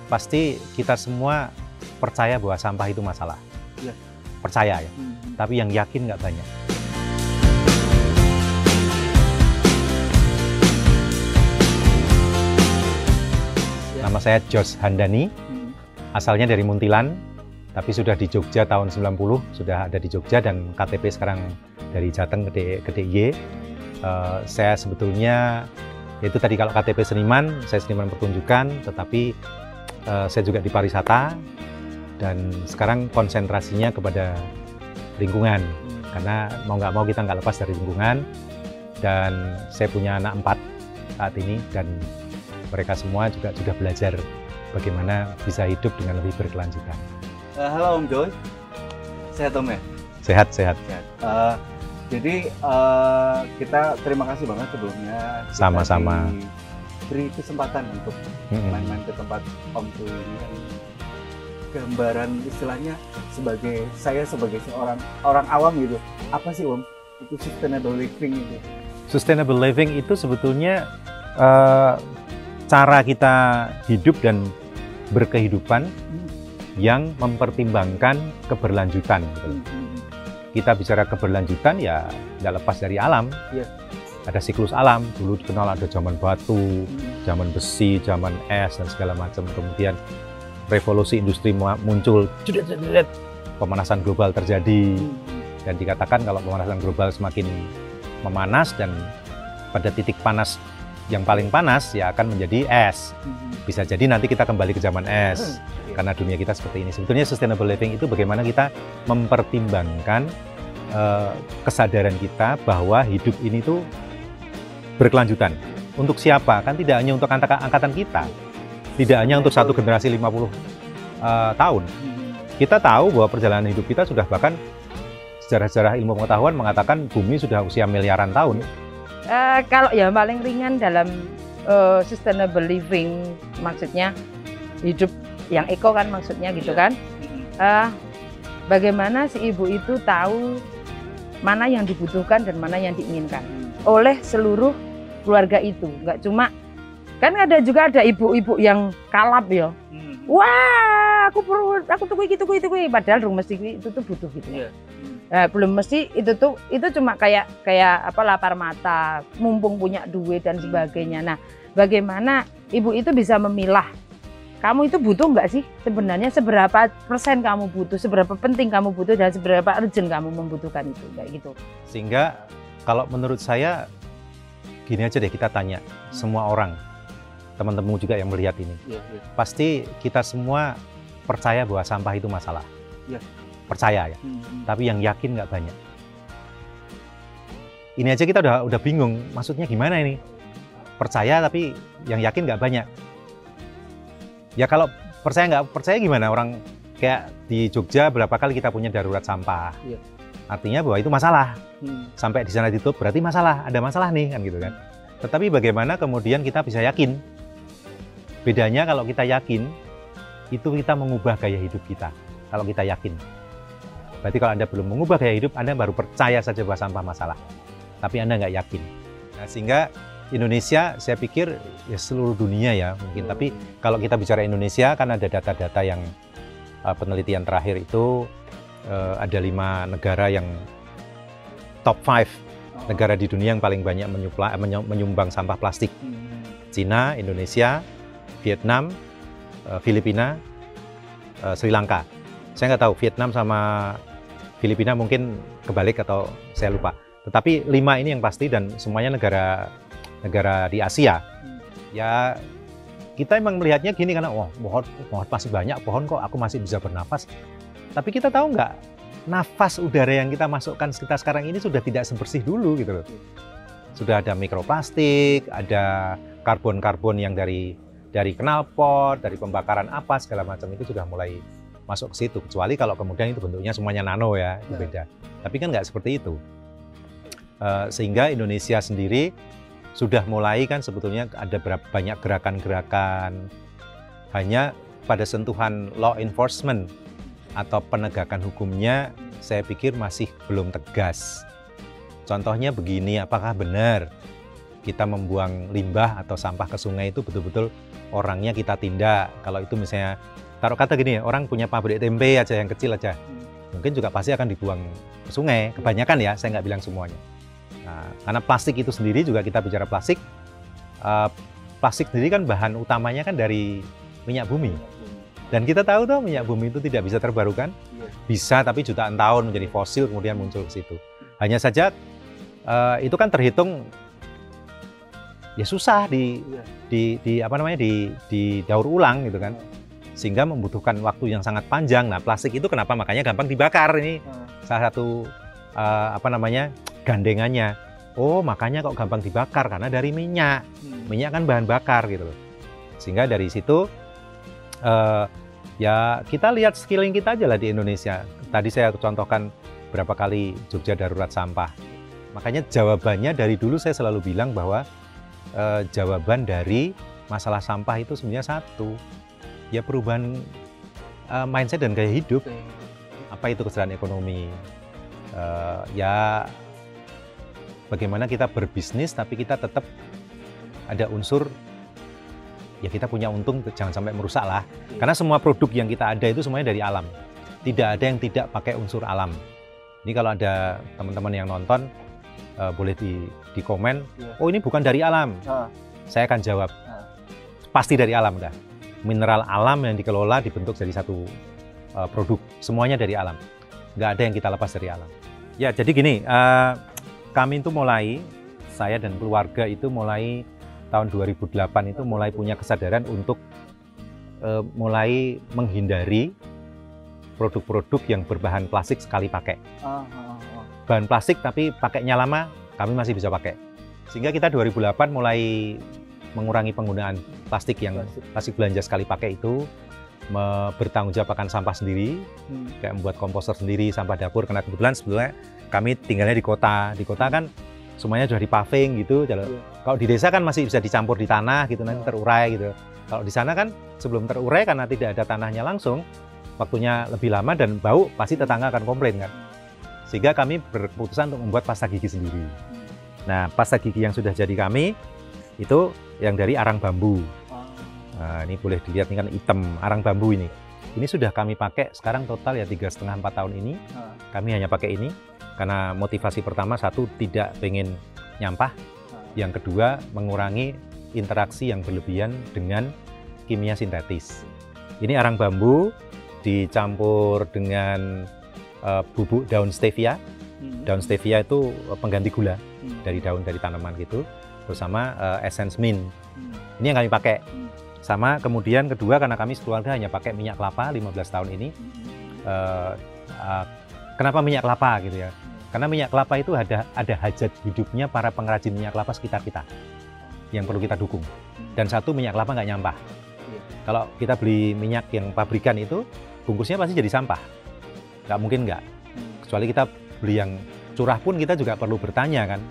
Pasti kita semua percaya bahwa sampah itu masalah. Ya. Percaya ya. Tapi yang yakin nggak banyak. Ya. Nama saya Jos Handani, asalnya dari Muntilan, tapi sudah di Jogja tahun 90, sudah ada di Jogja dan KTP sekarang dari Jateng ke DIY. Saya sebetulnya, itu tadi kalau KTP seniman, saya seniman pertunjukan, tetapi saya juga di pariwisata, dan sekarang konsentrasinya kepada lingkungan, karena mau nggak mau kita nggak lepas dari lingkungan. Dan saya punya anak 4 saat ini, dan mereka semua juga sudah belajar bagaimana bisa hidup dengan lebih berkelanjutan. Halo Om Joy, sehat Om ya? Sehat, sehat. Jadi kita terima kasih banget sebelumnya. Sama-sama. Beri kesempatan untuk main-main ke tempat Om Joy ini. Gambaran istilahnya saya sebagai seorang orang awam gitu. Apa sih Om? Itu sustainable living itu. Sustainable living itu sebetulnya cara kita hidup dan berkehidupan yang mempertimbangkan keberlanjutan. Gitu. Kita bicara keberlanjutan ya nggak lepas dari alam. Yeah. Ada siklus alam. Dulu dikenal ada zaman batu, zaman besi, zaman es dan segala macam. Kemudian revolusi industri muncul, pemanasan global terjadi, dan dikatakan kalau pemanasan global semakin memanas dan pada titik panas yang paling panas ya akan menjadi es. Bisa jadi nanti kita kembali ke zaman es. Karena dunia kita seperti ini. Sebetulnya sustainable living itu bagaimana kita mempertimbangkan kesadaran kita bahwa hidup ini tuh berkelanjutan. Untuk siapa? Kan tidak hanya untuk angkatan kita. Tidak hanya untuk satu generasi 50 tahun. Kita tahu bahwa perjalanan hidup kita sudah, bahkan sejarah-sejarah ilmu pengetahuan mengatakan bumi sudah usia miliaran tahun. Kalau ya paling ringan dalam sustainable living, maksudnya hidup yang eko kan maksudnya gitu kan. Bagaimana si ibu itu tahu mana yang dibutuhkan dan mana yang diinginkan oleh seluruh keluarga itu. Nggak cuma, kan juga ada ibu-ibu yang kalap ya. Wah, aku tuku iki, padahal rumah mesti itu tuh butuh gitu. Belum mesti itu cuma kayak apa, lapar mata, mumpung punya duit dan sebagainya. Nah, bagaimana ibu itu bisa memilah, kamu itu butuh nggak sih sebenarnya, seberapa persen kamu butuh, seberapa penting kamu butuh, dan seberapa urgent kamu membutuhkan itu, kayak gitu. Sehingga kalau menurut saya gini aja deh, kita tanya semua orang, teman-teman juga yang melihat ini, pasti kita semua percaya bahwa sampah itu masalah. Percaya ya, tapi yang yakin nggak banyak. Ini aja kita udah bingung, maksudnya gimana ini? Percaya tapi yang yakin nggak banyak. Ya kalau percaya nggak percaya gimana? Orang kayak di Jogja berapa kali kita punya darurat sampah. Artinya bahwa itu masalah. Sampai di sana ditutup berarti masalah, ada masalah nih kan gitu kan. Tetapi bagaimana kemudian kita bisa yakin? Bedanya kalau kita yakin, itu kita mengubah gaya hidup kita. Kalau kita yakin. Berarti kalau Anda belum mengubah gaya hidup, Anda baru percaya saja bahwa sampah masalah. Tapi Anda nggak yakin. Nah, sehingga Indonesia, saya pikir ya seluruh dunia ya mungkin. Tapi kalau kita bicara Indonesia, kan ada data-data yang penelitian terakhir itu ada 5 negara yang top 5 negara di dunia yang paling banyak menyumbang sampah plastik. Cina, Indonesia, Vietnam, Filipina, Sri Lanka. Saya nggak tahu Vietnam sama Filipina mungkin kebalik atau saya lupa. Tetapi 5 ini yang pasti, dan semuanya negara di Asia. Ya kita emang melihatnya gini karena wah, pohon masih banyak pohon kok, aku masih bisa bernafas. Tapi kita tahu nggak, nafas udara yang kita masukkan kita sekarang ini sudah tidak sebersih dulu gitu loh. Sudah ada mikroplastik, ada karbon-karbon yang dari knalpot, dari pembakaran apa segala macam, itu sudah mulai masuk ke situ. Kecuali kalau kemudian itu bentuknya semuanya nano ya, itu beda. Tapi kan nggak seperti itu. Sehingga Indonesia sendiri sudah mulai kan sebetulnya ada banyak gerakan-gerakan, hanya pada sentuhan law enforcement atau penegakan hukumnya saya pikir masih belum tegas. Contohnya begini, apakah benar kita membuang limbah atau sampah ke sungai itu betul-betul orangnya kita tindak. Kalau itu misalnya, taruh kata gini, orang punya pabrik tempe aja yang kecil aja, mungkin juga pasti akan dibuang ke sungai, kebanyakan ya, saya nggak bilang semuanya. Nah, karena plastik itu sendiri juga kita bicara plastik, plastik sendiri kan bahan utamanya kan dari minyak bumi. Dan kita tahu tuh minyak bumi itu tidak bisa terbarukan, bisa tapi jutaan tahun menjadi fosil kemudian muncul ke situ. Hanya saja itu kan terhitung ya susah didaur ulang gitu kan, sehingga membutuhkan waktu yang sangat panjang. Nah, plastik itu kenapa makanya gampang dibakar, ini salah satu gandengannya. Oh, makanya kok gampang dibakar karena dari minyak. Minyak kan bahan bakar gitu loh. Sehingga dari situ ya kita lihat sekeliling kita aja lah di Indonesia. Tadi saya contohkan berapa kali Jogja darurat sampah. Makanya jawabannya dari dulu saya selalu bilang bahwa jawaban dari masalah sampah itu sebenarnya satu, ya perubahan mindset dan gaya hidup. Apa itu kesejahteraan ekonomi? Ya bagaimana kita berbisnis tapi kita tetap ada unsur, ya kita punya untung, jangan sampai merusak lah. Karena semua produk yang kita ada itu semuanya dari alam. Tidak ada yang tidak pakai unsur alam. Ini kalau ada teman-teman yang nonton, boleh di komen, oh ini bukan dari alam. Saya akan jawab, pasti dari alam dah. Mineral alam yang dikelola dibentuk jadi satu produk. Semuanya dari alam. Nggak ada yang kita lepas dari alam. Ya jadi gini, kami itu mulai, saya dan keluarga itu mulai tahun 2008 itu mulai punya kesadaran untuk mulai menghindari produk-produk yang berbahan plastik sekali pakai. Bahan plastik tapi pakainya lama, kami masih bisa pakai. Sehingga kita 2008 mulai mengurangi penggunaan plastik yang plastik belanja sekali pakai itu, bertanggung jawab akan sampah sendiri, kayak membuat komposter sendiri, sampah dapur. Karena kebetulan sebetulnya kami tinggalnya di kota. Di kota kan semuanya sudah di paving gitu. Kalau di desa kan masih bisa dicampur di tanah gitu, nanti terurai gitu. Kalau di sana kan sebelum terurai karena tidak ada tanahnya langsung, waktunya lebih lama dan bau, pasti tetangga akan komplain kan. Sehingga kami berkeputusan untuk membuat pasta gigi sendiri. Nah, pasta gigi yang sudah jadi kami itu yang dari arang bambu. Nah, ini boleh dilihat, ini kan hitam arang bambu ini. Ini sudah kami pakai sekarang total ya 3,5-4 tahun ini. Kami hanya pakai ini karena motivasi pertama, satu, tidak pengen nyampah. Yang kedua, mengurangi interaksi yang berlebihan dengan kimia sintetis. Ini arang bambu dicampur dengan bubuk daun stevia. Daun stevia itu pengganti gula dari daun dari tanaman gitu, bersama essence mint. Ini yang kami pakai. Sama kemudian kedua, karena kami sekeluarga hanya pakai minyak kelapa 15 tahun ini. Kenapa minyak kelapa gitu ya? Karena minyak kelapa itu ada hajat hidupnya para pengrajin minyak kelapa sekitar kita yang perlu kita dukung. Dan satu, minyak kelapa nggak nyampah. Kalau kita beli minyak yang pabrikan itu, bungkusnya pasti jadi sampah. Nggak mungkin nggak. Kecuali kita beli yang curah pun kita juga perlu bertanya kan,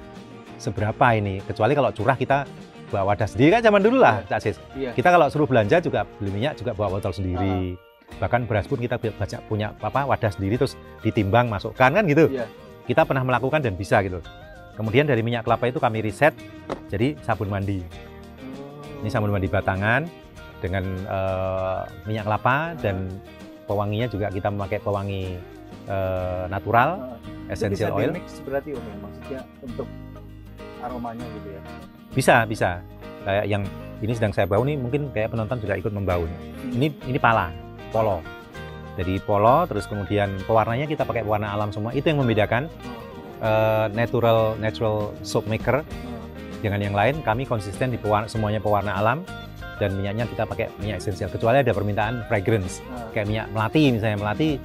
seberapa ini. Kecuali kalau curah kita bawa wadah sendiri kan, zaman dulu lah, Cak Sis. Kita kalau suruh belanja juga beli minyak juga bawa botol sendiri. Bahkan beras pun kita punya wadah sendiri, terus ditimbang masukkan kan gitu. Kita pernah melakukan dan bisa gitu. Kemudian dari minyak kelapa itu kami riset jadi sabun mandi. Ini sabun mandi batangan dengan minyak kelapa, dan pewanginya juga kita memakai pewangi natural, essential oil. Mix berarti Om ya, maksudnya untuk aromanya gitu ya. Bisa. Kayak yang ini sedang saya bau nih, mungkin kayak penonton juga ikut membau. Ini polo. Jadi polo, terus kemudian pewarnanya kita pakai pewarna alam semua. Itu yang membedakan natural soap maker dengan yang lain. Kami konsisten di semuanya pewarna alam, dan minyaknya kita pakai minyak esensial. Kecuali ada permintaan fragrance, kayak minyak melati misalnya. Melati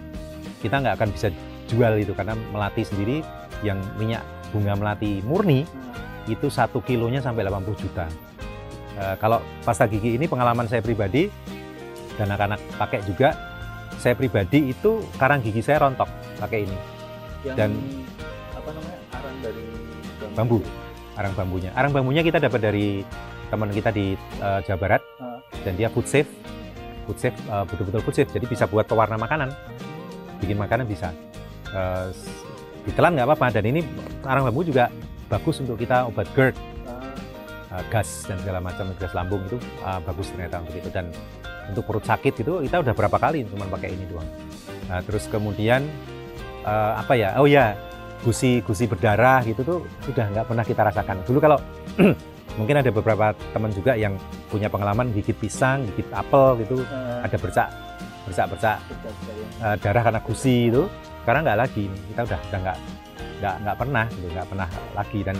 kita nggak akan bisa jual itu, karena melati sendiri yang minyak bunga melati murni itu 1 kilonya sampai 80 juta. Kalau pasta gigi ini pengalaman saya pribadi dan anak-anak pakai juga, saya pribadi itu karang gigi saya rontok pakai ini. Dan apa namanya, arang dari bambu. Arang bambunya. Arang bambunya kita dapat dari teman kita di Jawa Barat, dan dia food safe, betul-betul food safe. Jadi bisa buat pewarna makanan, bikin makanan bisa. Ditelan nggak apa-apa. Dan ini arang bambu juga bagus untuk kita obat GERD. gas dan segala macam, gas lambung itu bagus ternyata untuk itu. Dan untuk perut sakit itu kita udah berapa kali cuma pakai ini doang. Nah, terus kemudian apa ya? Oh ya, gusi berdarah gitu tuh sudah nggak pernah kita rasakan. Dulu kalau mungkin ada beberapa teman juga yang punya pengalaman gigit pisang, gigit apel gitu, ada bercak darah karena gusi itu. Sekarang nggak lagi, kita udah nggak pernah gitu, nggak pernah lagi. Dan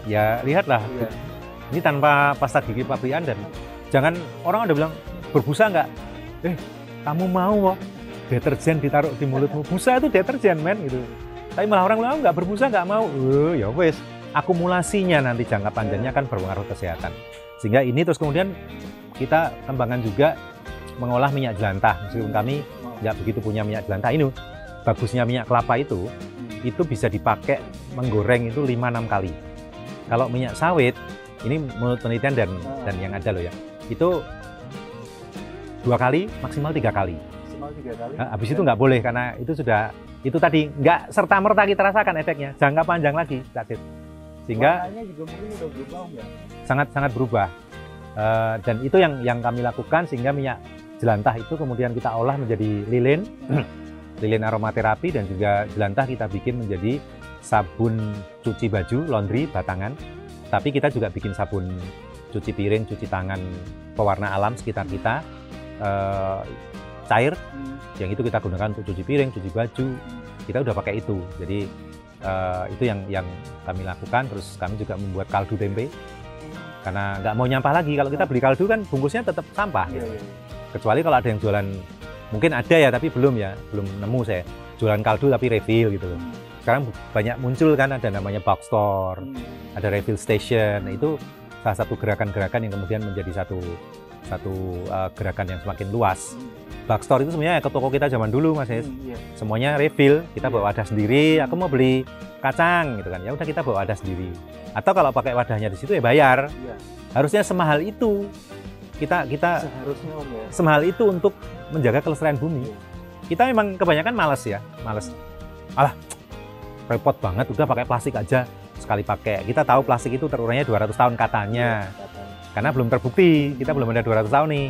ya lihatlah, ini tanpa pasta gigi pabrikan. Dan jangan orang ada bilang berbusa nggak? Kamu mau deterjen ditaruh di mulutmu? Busa itu deterjen men gitu. Tapi malah orang bilang nggak berbusa nggak mau. Ya wes, akumulasinya nanti jangka panjangnya kan berpengaruh kesehatan. Sehingga ini terus kemudian kita kembangkan juga mengolah minyak jelantah. Meskipun kami nggak begitu punya minyak jelantah, ini bagusnya minyak kelapa itu bisa dipakai menggoreng itu 5-6 kali. Kalau minyak sawit, ini menurut penelitian dan yang ada loh ya, itu 2 kali, maksimal 3 kali. Habis itu nggak boleh karena itu tadi nggak serta-merta kita rasakan efeknya, jangka panjang lagi, sehingga warnanya juga mungkin udah berubah ya? Sangat berubah. Dan itu yang kami lakukan, sehingga minyak jelantah itu kemudian kita olah menjadi lilin, lilin aromaterapi, dan juga jelantah kita bikin menjadi sabun cuci baju, laundry, batangan. Tapi kita juga bikin sabun cuci piring, cuci tangan, pewarna alam sekitar kita, cair, yang itu kita gunakan untuk cuci piring, cuci baju. Kita udah pakai itu. Jadi itu yang kami lakukan. Terus kami juga membuat kaldu tempe, karena nggak mau nyampah lagi. Kalau kita beli kaldu kan bungkusnya tetap sampah. Kecuali kalau ada yang jualan, mungkin ada ya, tapi belum nemu saya jualan kaldu tapi refill gitu loh. Sekarang banyak muncul kan, ada namanya box store, ada refill station. Itu salah satu gerakan-gerakan yang kemudian menjadi satu gerakan yang semakin luas. Box store itu sebenarnya ke toko kita zaman dulu, Mas Yes. Semuanya refill, kita bawa wadah sendiri. Aku mau beli kacang gitu kan, ya udah kita bawa wadah sendiri. Atau kalau pakai wadahnya di situ ya bayar. Harusnya semahal itu. Kita seharusnya ya. Semahal itu untuk menjaga kelestarian bumi. Kita memang kebanyakan males. Alah, repot banget, udah pakai plastik aja sekali pakai. Kita tahu plastik itu terurainya 200 tahun katanya. Karena belum terbukti, kita belum ada 200 tahun nih.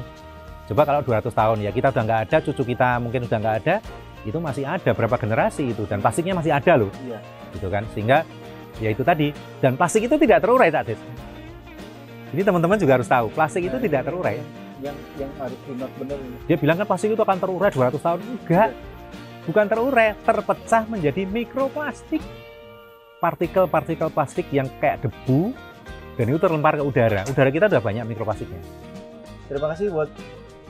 Coba kalau 200 tahun ya, kita udah nggak ada, cucu kita mungkin udah nggak ada, itu masih ada berapa generasi itu, dan plastiknya masih ada loh. Gitu kan, sehingga ya itu tadi, dan plastik itu tidak terurai, Kak Des. Ini teman-teman juga harus tahu, plastik itu tidak terurai. Yang harus ingat benar ini. Dia bilang kan plastik itu akan terurai 200 tahun. Enggak, bukan terurai, terpecah menjadi mikroplastik. Partikel-partikel plastik yang kayak debu, dan itu terlempar ke udara. Udara kita udah banyak mikroplastiknya. Terima kasih buat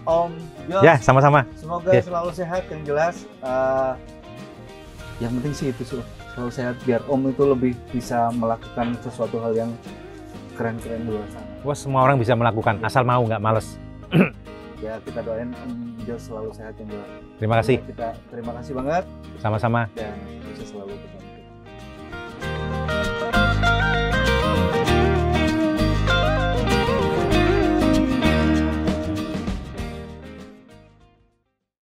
Om Jos. Ya, sama-sama. Semoga selalu sehat, yang jelas. Yang penting sih itu selalu sehat, biar Om itu lebih bisa melakukan sesuatu hal yang keren-keren di luar sana. Wah, semua orang bisa melakukan, asal mau, nggak males. Ya, kita doain Om Jos selalu sehat, yang jelas. Terima kasih. Terima kasih banget. Sama-sama. Dan bisa selalu ketemu.